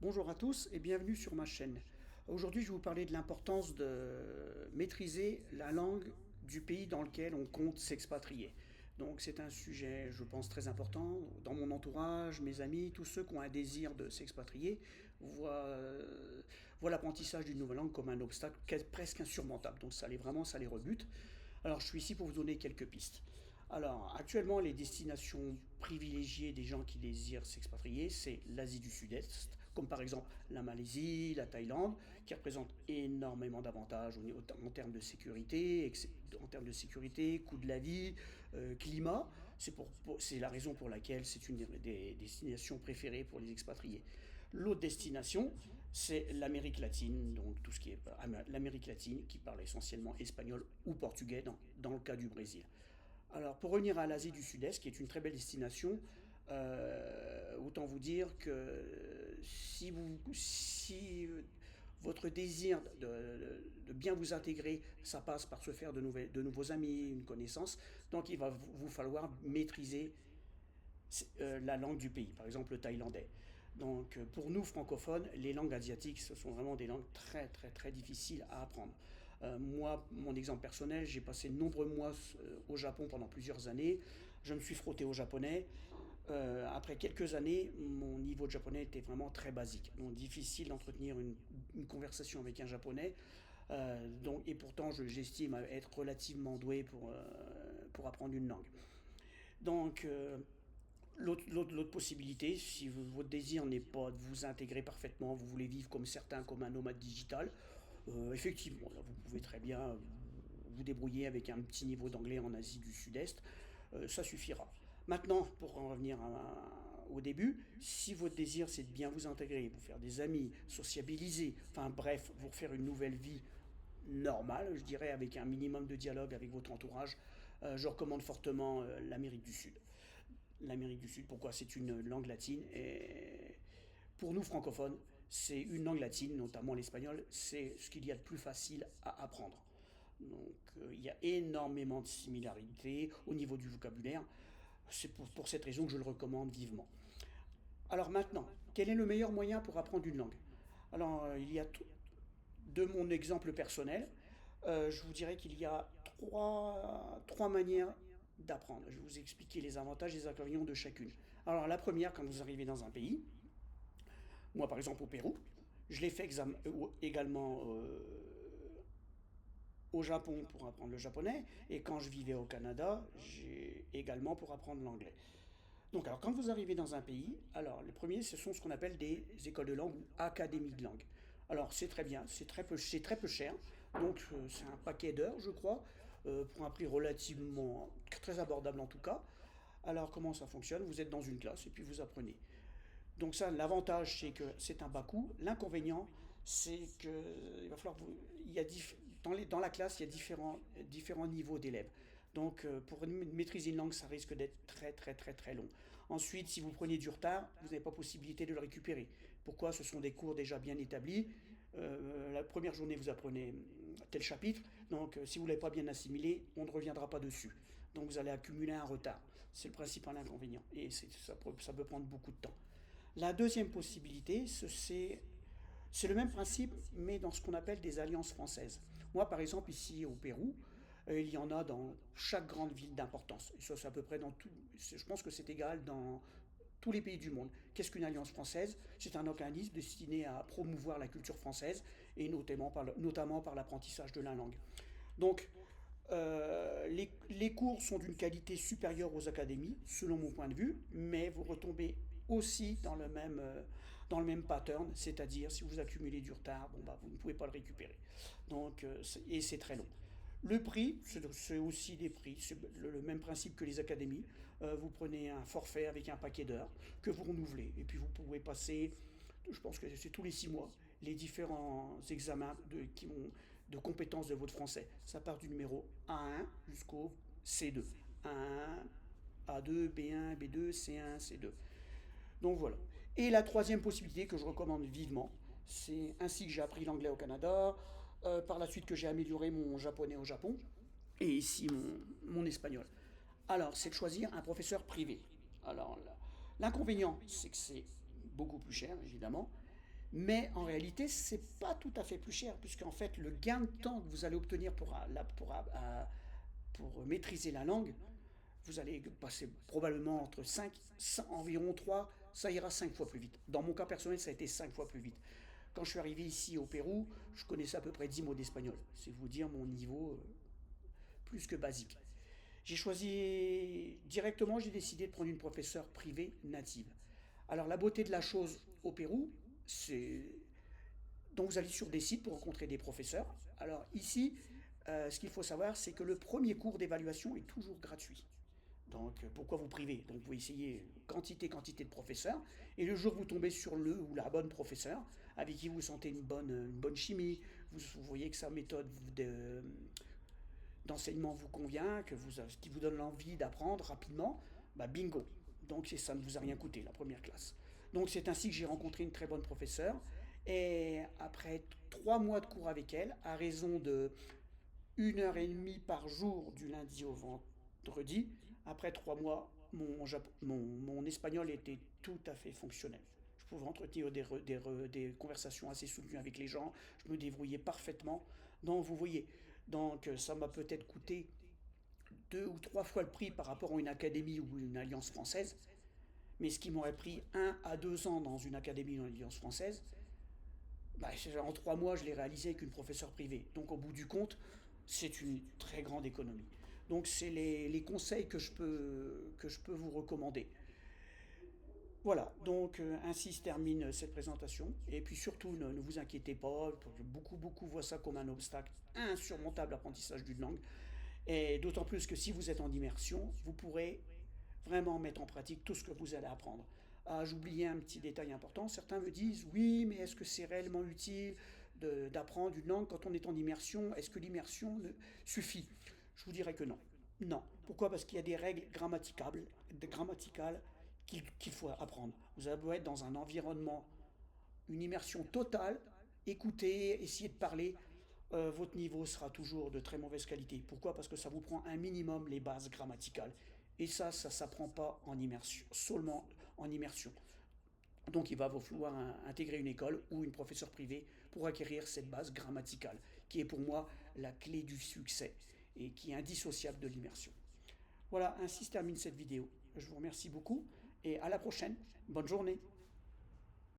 Bonjour à tous et bienvenue sur ma chaîne. Aujourd'hui, je vais vous parler de l'importance de maîtriser la langue du pays dans lequel on compte s'expatrier. Donc c'est un sujet, je pense, très important. Dans mon entourage, mes amis, tous ceux qui ont un désir de s'expatrier voient l'apprentissage d'une nouvelle langue comme un obstacle presque insurmontable. Donc ça les rebute. Alors je suis ici pour vous donner quelques pistes. Alors, actuellement, les destinations privilégiées des gens qui désirent s'expatrier, c'est l'Asie du Sud-Est, comme par exemple la Malaisie, la Thaïlande, qui représentent énormément d'avantages en termes de sécurité, coût de la vie, climat. C'est la raison pour laquelle c'est une des destinations préférées pour les expatriés. L'autre destination, c'est l'Amérique latine, donc tout ce qui est l'Amérique latine, qui parle essentiellement espagnol ou portugais dans le cas du Brésil. Alors, pour revenir à l'Asie du Sud-Est, qui est une très belle destination, autant vous dire que si votre désir de bien vous intégrer, ça passe par se faire de nouveaux amis, une connaissance, donc il va vous falloir maîtriser la langue du pays, par exemple le thaïlandais. Donc pour nous francophones, les langues asiatiques, ce sont vraiment des langues très très très difficiles à apprendre. Moi, mon exemple personnel, j'ai passé de nombreux mois au Japon pendant plusieurs années. Je me suis frotté au japonais. Après quelques années, mon niveau de japonais était vraiment très basique. Donc difficile d'entretenir une conversation avec un japonais. Et pourtant, j'estime être relativement doué pour apprendre une langue. Donc, l'autre possibilité, si votre désir n'est pas de vous intégrer parfaitement, vous voulez vivre comme certains, comme un nomade digital, effectivement, là, vous pouvez très bien vous débrouiller avec un petit niveau d'anglais en Asie du Sud-Est, ça suffira. Maintenant, pour en revenir au début, si votre désir c'est de bien vous intégrer, vous faire des amis, sociabiliser, enfin bref, vous refaire une nouvelle vie normale, je dirais, avec un minimum de dialogue avec votre entourage, je recommande fortement l'Amérique du Sud. L'Amérique du Sud, pourquoi? C'est une langue latine et pour nous francophones, c'est une langue latine, notamment l'espagnol, c'est ce qu'il y a de plus facile à apprendre. Donc il y a énormément de similarités au niveau du vocabulaire. C'est pour cette raison que je le recommande vivement. Alors maintenant, quel est le meilleur moyen pour apprendre une langue? Alors il y a de mon exemple personnel, je vous dirais qu'il y a trois manières d'apprendre. Je vais vous expliquer les avantages et les inconvénients de chacune. Alors la première, quand vous arrivez dans un pays, moi par exemple au Pérou, je l'ai fait également au Japon pour apprendre le japonais, et quand je vivais au Canada, j'ai également pour apprendre l'anglais. Donc, alors, quand vous arrivez dans un pays, alors, le premier, ce sont ce qu'on appelle des écoles de langue ou académies de langue. Alors, c'est très bien, c'est très peu cher. Donc, c'est un paquet d'heures, je crois, pour un prix relativement très abordable en tout cas. Alors, comment ça fonctionne? Vous êtes dans une classe et puis vous apprenez. Donc ça, l'avantage, c'est que c'est un bas coût. L'inconvénient, c'est que il va falloir il y a dans la classe, il y a différents niveaux d'élèves. Donc pour maîtriser une langue, ça risque d'être très très très très long. Ensuite, si vous prenez du retard, vous n'avez pas possibilité de le récupérer. Pourquoi? Ce sont des cours déjà bien établis. La première journée, vous apprenez tel chapitre. Donc si vous ne l'avez pas bien assimilé, on ne reviendra pas dessus. Donc vous allez accumuler un retard. C'est le principal inconvénient. Et ça peut prendre beaucoup de temps. La deuxième possibilité, c'est le même principe, mais dans ce qu'on appelle des alliances françaises. Moi, par exemple, ici au Pérou, il y en a dans chaque grande ville d'importance. Et ça, c'est à peu près dans tout. Je pense que c'est égal dans tous les pays du monde. Qu'est-ce qu'une alliance française? C'est un organisme destiné à promouvoir la culture française et notamment par l'apprentissage de la langue. Donc, les cours sont d'une qualité supérieure aux académies, selon mon point de vue, mais vous retombez aussi dans le même pattern, c'est-à-dire si vous accumulez du retard, bon, bah, vous ne pouvez pas le récupérer. Donc, et c'est très long. Le prix, c'est aussi des prix, c'est le même principe que les académies. Vous prenez un forfait avec un paquet d'heures que vous renouvelez. Et puis vous pouvez passer, je pense que c'est tous les 6 mois, les différents examens de compétences de votre français. Ça part du numéro A1 jusqu'au C2. A1, A2, B1, B2, C1, C2. Donc voilà. Et la troisième possibilité que je recommande vivement, c'est ainsi que j'ai appris l'anglais au Canada, par la suite que j'ai amélioré mon japonais au Japon, et ici mon espagnol. Alors, c'est de choisir un professeur privé. Alors, l'inconvénient, c'est que c'est beaucoup plus cher, évidemment, Mais en réalité, c'est pas tout à fait plus cher, puisqu'en fait, le gain de temps que vous allez obtenir pour maîtriser la langue, vous allez passer probablement entre environ 3, ça ira 5 fois plus vite. Dans mon cas personnel, ça a été 5 fois plus vite. Quand je suis arrivé ici au Pérou, je connaissais à peu près 10 mots d'espagnol. C'est vous dire mon niveau plus que basique. J'ai choisi directement, j'ai décidé de prendre une professeure privée native. Alors la beauté de la chose au Pérou, c'est donc vous allez sur des sites pour rencontrer des professeurs. Alors ici, ce qu'il faut savoir, c'est que le premier cours d'évaluation est toujours gratuit. Donc pourquoi vous priver? Donc vous essayez quantité de professeurs, et le jour où vous tombez sur le ou la bonne professeur, avec qui vous sentez une bonne chimie, vous voyez que sa méthode d'enseignement vous convient, qui vous donne l'envie d'apprendre rapidement, bah bingo. Donc ça ne vous a rien coûté, la première classe. Donc c'est ainsi que j'ai rencontré une très bonne professeure, et après 3 mois de cours avec elle, à raison de 1 heure et demie par jour du lundi au vendredi, après 3 mois, mon espagnol était tout à fait fonctionnel. Je pouvais entretenir des conversations assez soutenues avec les gens, je me débrouillais parfaitement. Donc vous voyez, donc ça m'a peut-être coûté 2 ou 3 fois le prix par rapport à une académie ou une alliance française, mais ce qui m'aurait pris 1 à 2 ans dans une académie ou une alliance française, bah, en 3 mois, je l'ai réalisé avec une professeure privée. Donc au bout du compte, c'est une très grande économie. Donc c'est les conseils que je peux vous recommander. Voilà, donc ainsi se termine cette présentation. Et puis surtout, ne vous inquiétez pas, beaucoup voient ça comme un obstacle insurmontable à l'apprentissage d'une langue. Et d'autant plus que si vous êtes en immersion, vous pourrez vraiment mettre en pratique tout ce que vous allez apprendre. Ah, j'oubliais un petit détail important. Certains me disent, oui, mais est-ce que c'est réellement utile d'apprendre une langue quand on est en immersion? Est-ce que l'immersion suffit? Je vous dirais que non. Non. Pourquoi? Parce qu'il y a des règles grammaticales qu'il faut apprendre. Vous allez être dans un environnement, une immersion totale, écouter, essayer de parler, votre niveau sera toujours de très mauvaise qualité. Pourquoi? Parce que ça vous prend un minimum les bases grammaticales. Et ça ne s'apprend pas en immersion, seulement en immersion. Donc il va vous falloir intégrer une école ou une professeure privée pour acquérir cette base grammaticale, qui est pour moi la clé du succès et qui est indissociable de l'immersion. Voilà, ainsi se termine cette vidéo. Je vous remercie beaucoup et à la prochaine. Bonne journée.